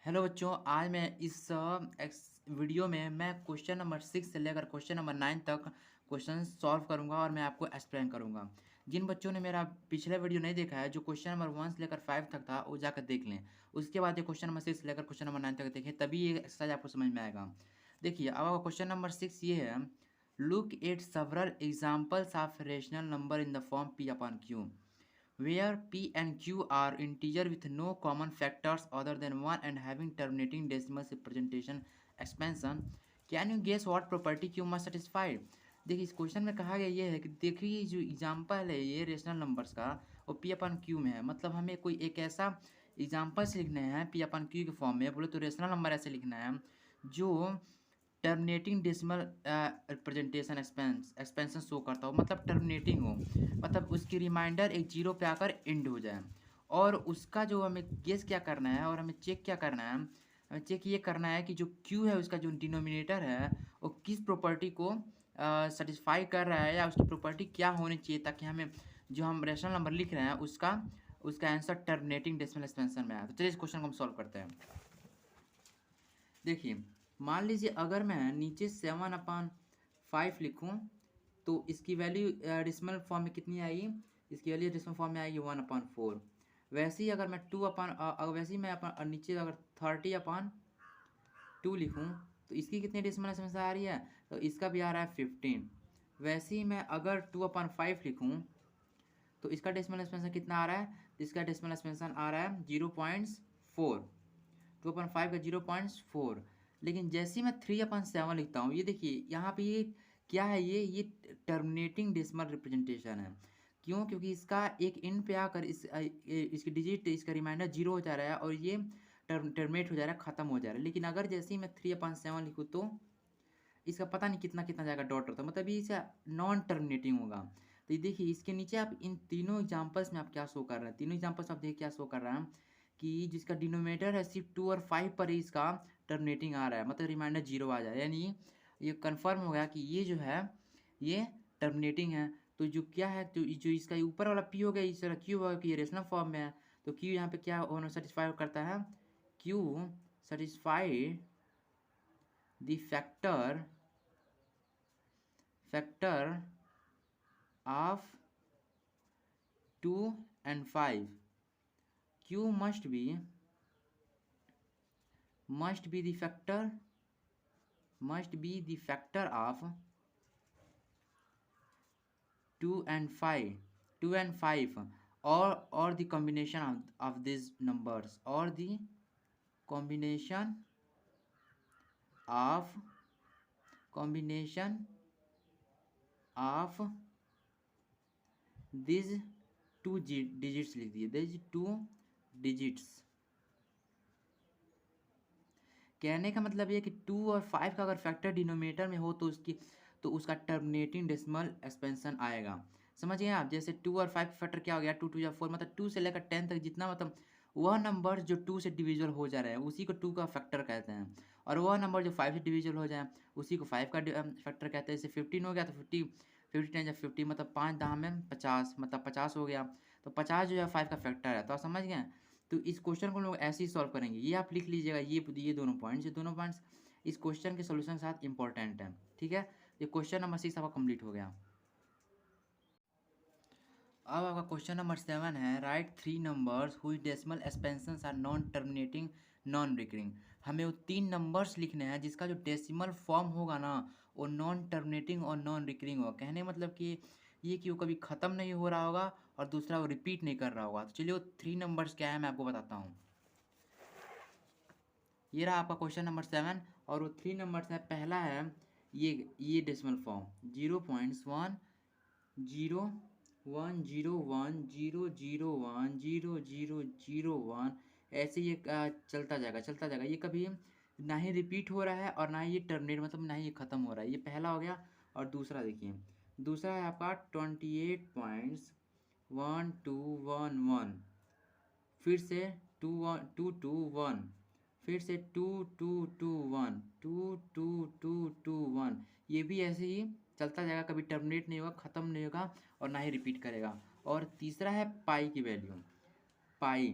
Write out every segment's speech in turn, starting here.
Hello बच्चों, आज मैं इस वीडियो में मैं क्वेश्चन नंबर 6 से लेकर क्वेश्चन नंबर 9 तक क्वेश्चन सॉल्व करूंगा और मैं आपको एक्सप्लेन करूंगा। जिन बच्चों ने मेरा पिछला वीडियो नहीं देखा है, जो क्वेश्चन नंबर 1 से लेकर 5 तक था, वो जाकर देख लें। उसके बाद ये क्वेश्चन नंबर 6 से लेकर क्वेश्चन नंबर 9 तक देखें, तभी ये एक्सरसाइज आपको समझ में आएगा। देखिए, अब क्वेश्चन नंबर 6 ये है, look at several examples of rational number in the form P upon Q where p and q are integer with no common factors other than 1 and having terminating decimal representation expansion. Can you guess what property q must satisfy? देखिए, इस question में कहा गया ये है कि देखिए जो एग्जाम्पल है ये रेशनल नंबर्स का वो पी अपन क्यू में है। मतलब हमें कोई एक ऐसा एग्जाम्पल्स लिखने हैं पी अपन क्यू के फॉर्म में, बोले तो रेशनल नंबर ऐसे लिखना है जो terminating decimal representation expansion show करता हो, मतलब टर्मिनेटिंग हो, मतलब उसकी रिमाइंडर एक जीरो पे आकर एंड हो जाए। और उसका जो हमें गेस क्या करना है और हमें चेक क्या करना है, हमें चेक ये करना है कि जो क्यू है उसका जो डिनोमिनेटर है वो किस प्रॉपर्टी को सेटिस्फाई कर रहा है, या उसकी प्रॉपर्टी क्या होनी चाहिए ताकि हमें जो हम रेशनल नंबर लिख रहे हैं उसका उसका आंसर टर्मिनेटिंग डेसिमल एक्सपेंशन में आए। तो चलिए इस क्वेश्चन को हम सॉल्व करते हैं। देखिए, मान लीजिए अगर मैं नीचे 7/5 लिखूं तो इसकी वैल्यू डेसिमल फॉर्म में कितनी आएगी, इसकी वैल्यू डेसिमल फॉर्म में आएगी 1/4। वैसे ही अगर मैं वैसे ही मैं अपन नीचे अगर 30/2 लिखूं तो इसकी कितनी डेसिमल एक्सपेंशन आ रही है, तो इसका भी आ रहा है 15। वैसे ही मैं अगर 2/5 लिखूं तो इसका डेसिमल एक्सपेंशन कितना आ रहा है, तो इसका डेसिमल एक्सपेंशन आ रहा है 0.4। 2/5 का 0.4। लेकिन जैसे ही मैं 3/7 लिखता हूँ, ये देखिए यहाँ पे ये क्या है, ये टर्मिनेटिंग डेसिमल रिप्रेजेंटेशन है। क्यों? क्योंकि इसका एक इन पे आकर इसकी डिजिट, इसका रिमाइंडर जीरो हो जा रहा है और ये टर्मिनेट हो जा रहा है, ख़त्म हो जा रहा है। लेकिन अगर जैसे ही मैं 3/7 लिखूँ तो इसका पता नहीं कितना कितना जाएगा डॉट होता है, मतलब ये इसका नॉन टर्मिनेटिंग होगा। तो ये देखिए इसके नीचे आप इन तीनों एग्जांपल्स में आप क्या शो कर रहे हैं, तीनों एग्जांपल्स आप देखिए क्या शो कर रहा है कि जिसका डिनोमिनेटर है सिर्फ 2 और 5 पर ही इसका टर्मिनेटिंग आ रहा है, मतलब रिमाइंडर जीरो आ जाए, यानी ये कंफर्म हो गया कि ये जो है ये टर्मिनेटिंग है। तो जो क्या है, तो जो इसका ऊपर वाला पी हो गया, इस तरह क्यू होगा कि ये रेशनल फॉर्म में है। तो क्यू यहाँ पे क्या होना सेटिस्फाई करता है, Q satisfy the factor of 2 and 5. Q must be the factor of 2 and 5, or the combination of these numbers, or the combination of these two digits लिख दिए, these two digits। कहने का मतलब ये कि 2 और 5 का अगर फैक्टर डिनोमिनेटर में हो तो उसका टर्मिनेटिंग डेसिमल एक्सपेंशन आएगा। समझिए आप, जैसे 2 और 5 फैक्टर क्या हो गया, 2 2 या 4, मतलब 2 से लेकर 10 तक जितना, मतलब वह नंबर जो 2 से डिविजिबल हो जा रहे हैं उसी को 2 का फैक्टर कहते हैं। और वह नंबर जो 5 से डिविजिबल हो जाए उसी को 5 का फैक्टर कहते हैं। जैसे 15 हो गया तो 50 10 या 50, मतलब 5 दाम में 50, मतलब 50 हो गया। तो 50 जो है 5 का फैक्टर है। तो आप समझ गए। तो इस क्वेश्चन को हम लोग ऐसे ही सॉल्व करेंगे। ये आप लिख लीजिएगा, ये दोनों पॉइंट्स इस क्वेश्चन के सोल्यूशन के साथ इंपॉर्टेंट है। ठीक है, ये क्वेश्चन नंबर 6 आपका कंप्लीट हो गया। अब आपका क्वेश्चन नंबर 7 है, right 3 numbers whose decimal expansions are non terminating non recurring. हमें वो 3 नंबर्स लिखने हैं जिसका जो डेसिमल फॉर्म होगा ना वो नॉन टर्मिनेटिंग और नॉन रिकरिंग होगा। कहने मतलब कि ये कि वो कभी ख़त्म नहीं हो रहा होगा और दूसरा वो रिपीट नहीं कर रहा होगा। तो चलिए वो 3 नंबर्स क्या है मैं आपको बताता हूँ। ये रहा आपका क्वेश्चन नंबर 7 और वो 3 नंबर्स है। पहला है ये डेसिमल फॉर्म 0.1010100100001, ऐसे ये चलता जाएगा। ये कभी ना ही रिपीट हो रहा है और ना ही ये टर्मिनेट, मतलब ना ही ये ख़त्म हो रहा है। ये पहला हो गया। और दूसरा देखिए, दूसरा है आपका 28.1211, फिर से 2 2 2 1, फिर से 2 2 2 1, ये भी ऐसे ही चलता जाएगा, कभी टर्मिनेट नहीं होगा, ख़त्म नहीं होगा और ना ही रिपीट करेगा। और तीसरा है पाई की वैल्यू, पाई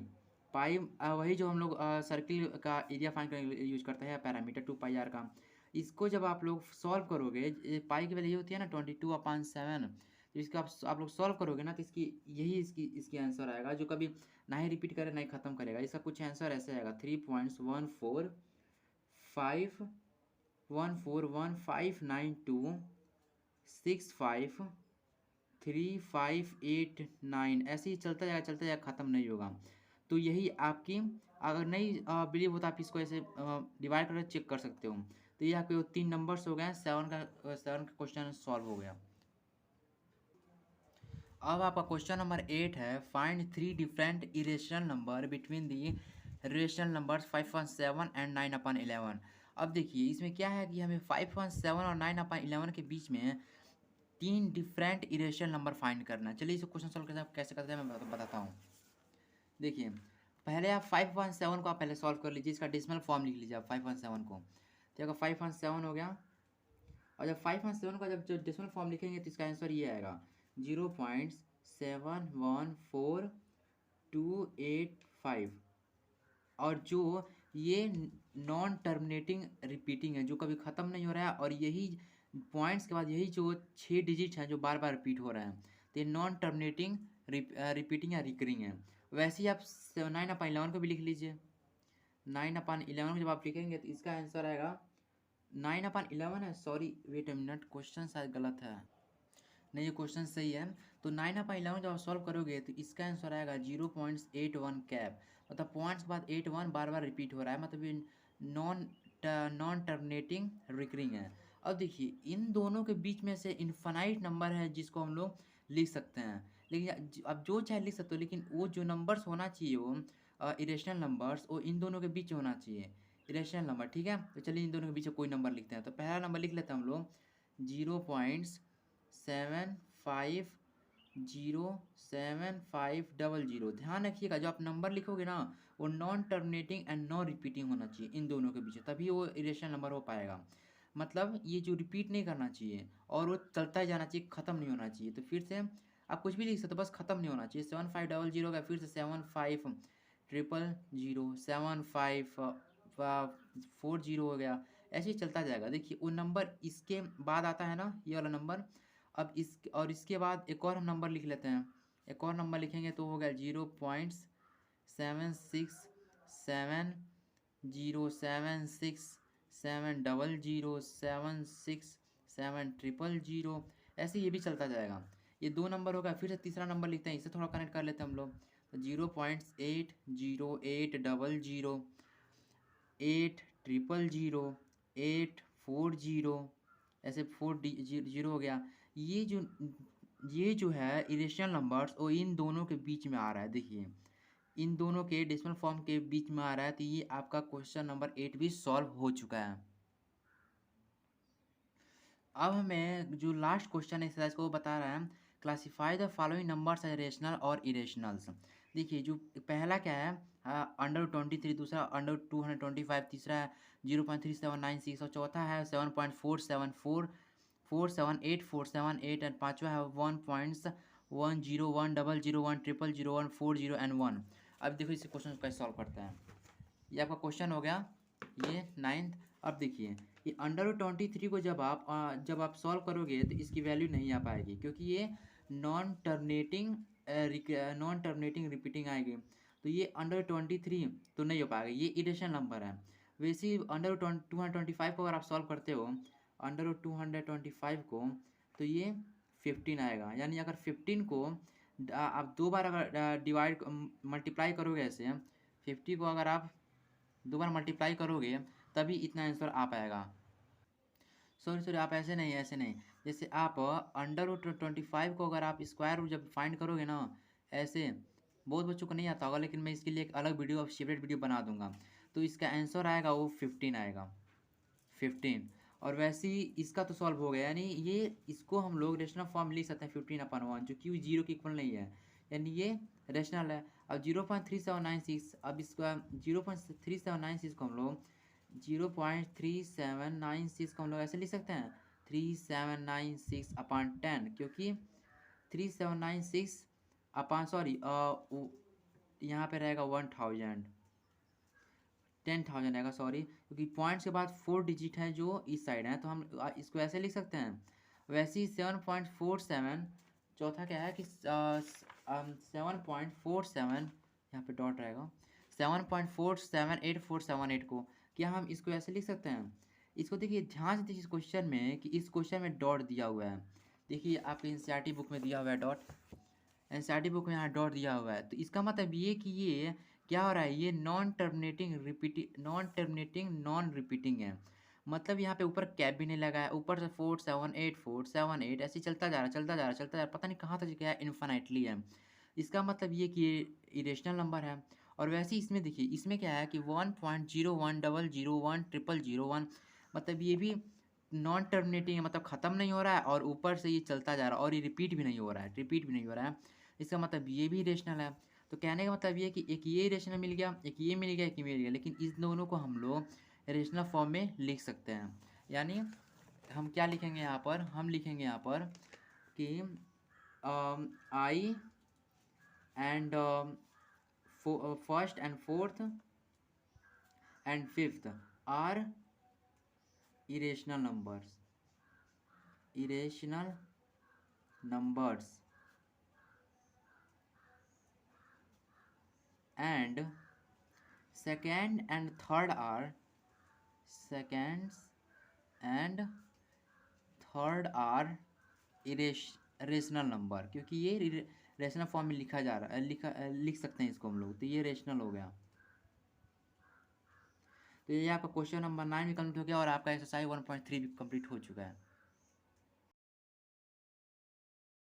पाई वही जो हम लोग सर्किल का एरिया फाइंड करने के लिए यूज करते हैं पैरामीटर 2 पाई आर का। इसको जब आप लोग सॉल्व करोगे, पाई की वैल्यू होती है ना 22/7, तो इसका आप लोग सॉल्व करोगे ना, तो इसकी आंसर आएगा, जो कभी ना ही रिपीट करे ना ही ख़त्म करेगा। इसका कुछ आंसर ऐसे आएगा 3.141591265358 ऐसे ही चलता जाएगा, ख़त्म नहीं होगा। तो यही आपकी, अगर नहीं बिलीव होता आप इसको ऐसे डिवाइड करके चेक कर सकते हो। तो ये आपके 3 नंबर्स हो गए, 7 का क्वेश्चन सॉल्व हो गया। अब आपका क्वेश्चन नंबर 8 है, find 3 different irrational number between the rational numbers 5/7 and 9/11। अब देखिए इसमें क्या है कि हमें 5/7 और 9/11 के बीच में 3 डिफरेंट इरेशनल नंबर फाइंड करना है। चलिए इस क्वेश्चन सॉल्व कैसे करते हैं मैं बताता हूँ। देखिए पहले आप 5/7 को आप पहले सॉल्व कर लीजिए, इसका डेसिमल फॉर्म लिख लीजिए आप 5/7 को। तो अगर 5/7 हो गया, और जब 5/7 का जब जो डेसिमल फॉर्म लिखेंगे तो इसका आंसर ये आएगा 0.714285। और जो ये नॉन टर्मिनेटिंग रिपीटिंग है, जो कभी ख़त्म नहीं हो रहा है, और यही पॉइंट्स के बाद यही जो 6 डिजिट हैं जो बार बार रिपीट हो रहे हैं, तो ये नॉन टर्मिनेटिंग रिपीटिंग या रिकरिंग है। वैसे ही आप 9/11 को भी लिख लीजिए। 9/11 को जब आप लिखेंगे तो इसका आंसर आएगा 9/11 है, sorry wait a minute, question शायद गलत है। नहीं, ये क्वेश्चन सही है। तो 9/11 जब आप सॉल्व करोगे तो इसका आंसर आएगा 0.81 कैप। मतलब पॉइंट्स के बाद 81 बार बार रिपीट हो रहा है, मतलब ये नॉन नॉन टर्मिनेटिंग रिकरिंग है। अब देखिए इन दोनों के बीच में से इनफाइनाइट नंबर है जिसको हम लोग लिख सकते हैं, लेकिन अब जो चाहे लिख सकते हो, लेकिन वो जो नंबर्स होना चाहिए वो इरेशनल नंबर्स, वो इन दोनों के बीच होना चाहिए इरेशनल नंबर। ठीक है, तो चलिए इन दोनों के बीच कोई नंबर लिखते हैं। तो पहला नंबर लिख लेते हैं हम लोग 0.750750। ध्यान रखिएगा जो आप नंबर लिखोगे ना, वो non terminating and non repeating होना चाहिए इन दोनों के बीच, तभी वो इरेशनल नंबर हो पाएगा। मतलब ये जो रिपीट नहीं करना चाहिए और वो चलता ही जाना चाहिए, ख़त्म नहीं होना चाहिए। तो फिर से आप कुछ भी लिख सकते हो, बस ख़त्म नहीं होना चाहिए। 7500 का फिर से 7500, 7540 हो गया, ऐसे ही चलता जाएगा। देखिए वो नंबर इसके बाद आता है ना, ये वाला नंबर। अब इसके बाद एक और हम नंबर लिख लेते हैं। एक और नंबर लिखेंगे तो हो गया 0.7670767000767000, ऐसे ये भी चलता जाएगा। ये 2 नंबर हो गया। फिर से तीसरा नंबर लिखते हैं, इससे थोड़ा कनेक्ट कर लेते हैं हम लोग। तो 0.808000, 8000, 840, ऐसे 4 जीरो हो गया। ये जो है इरेशनल नंबर्स, वो इन दोनों के बीच में आ रहा है। देखिए इन दोनों के डेसिमल फॉर्म के बीच में आ रहा है। तो ये आपका क्वेश्चन नंबर 8 भी सॉल्व हो चुका है। अब हमें जो लास्ट क्वेश्चन एक्सरसाइज को बता रहा है, classify the following numbers as rational और इरेशनल्स। देखिए जो पहला क्या है, अंडर 23, दूसरा अंडर 225, तीसरा है 0.3796, और चौथा है 7.474478478, एंड पाँचवा है 1.101010100010001000 अब देखो इस क्वेश्चन को कैसे सॉल्व करते हैं। ये आपका क्वेश्चन हो गया, ये 9th। अब देखिए ये अंडर 23 को जब आप सॉल्व करोगे तो इसकी वैल्यू नहीं आ पाएगी, क्योंकि ये नॉन टर्मिनेटिंग रिपीटिंग आएगी। तो ये अंडर 23 तो नहीं हो पाएगा, ये इरेशनल नंबर है। वैसे ही अंडर 225 को अगर आप सॉल्व करते हो, अंडर 225 को, तो ये 15 आएगा। यानी अगर 15 को आप 2 बार अगर डिवाइड मल्टीप्लाई करोगे, ऐसे 50 को अगर आप 2 बार मल्टीप्लाई करोगे तभी इतना आंसर आ पाएगा। सॉरी आप ऐसे नहीं, जैसे आप अंडर 25 को अगर आप स्क्वायर रूट जब फाइंड करोगे ना, ऐसे बहुत बच्चों को नहीं आता होगा, लेकिन मैं इसके लिए एक अलग वीडियो, सेपरेट वीडियो बना दूंगा। तो इसका आंसर आएगा वो 15 आएगा, 15। और वैसे ही इसका तो सॉल्व हो गया, यानी ये इसको हम लोग रेशनल फॉर्म लिख सकते हैं 15/1, जो कि 0 के इक्वल नहीं है, यानी ये रेशनल है। अब 0.3796, अब इसका 0.3796 को हम लोग 0.3796 को हम लोग ऐसे लिख सकते हैं 3796/10, क्योंकि 3796 अपान, सॉरी यहाँ पे रहेगा 1000, 10,000 रहेगा, सॉरी, क्योंकि पॉइंट्स के बाद 4 डिजिट है जो इस साइड है, तो हम इसको ऐसे लिख सकते हैं। वैसे ही 7.47, चौथा क्या है कि 7.47, यहाँ पे डॉट रहेगा, 7.478478 को क्या हम इसको ऐसे लिख सकते हैं? इसको देखिए ध्यान से, देखिए इस क्वेश्चन में कि इस क्वेश्चन में डॉट दिया हुआ है। देखिए आपके एनसीईआरटी बुक में दिया हुआ है डॉट, एनसीईआरटी बुक में यहाँ डॉट दिया हुआ है, तो इसका मतलब ये कि ये क्या हो रहा है, ये नॉन रिपीटिंग है। मतलब यहाँ पे ऊपर कैप भी नहीं लगा है, ऊपर से 4 7 8 ऐसे ही चलता जा रहा है, चलता जा रहा है, चलता जा रहा है, पता नहीं कहाँ तक गया है, इन्फिनिटली है। इसका मतलब ये कि ये इरेशनल नंबर है। और वैसे ही इसमें देखिए, इसमें क्या है कि 1.01001001 मतलब ये भी नॉन टर्मिनेटिंग है, मतलब ख़त्म नहीं हो रहा है, और ऊपर से ये चलता जा रहा है, और ये रिपीट भी नहीं हो रहा है, रिपीट भी नहीं हो रहा है। इसका मतलब ये भी इरेशनल है। तो कहने का मतलब ये है कि एक ये इरेशनल मिल गया, एक ये मिल गया, एक ये मिल गया, लेकिन इस दोनों को हम लोग इरेशनल फॉर्म में लिख सकते हैं। यानी हम क्या लिखेंगे यहाँ पर, हम लिखेंगे यहाँ पर कि I and first and fourth and fifth are irrational numbers and second and third are irrational number, क्योंकि ये रेशनल फॉर्म में लिखा जा रहा है, लिख सकते हैं इसको हम लोग, तो ये रेशनल हो गया। तो ये आपका क्वेश्चन नंबर 9 भी कंप्लीट हो गया और आपका एक्सरसाइज 1.3 भी कंप्लीट हो चुका है।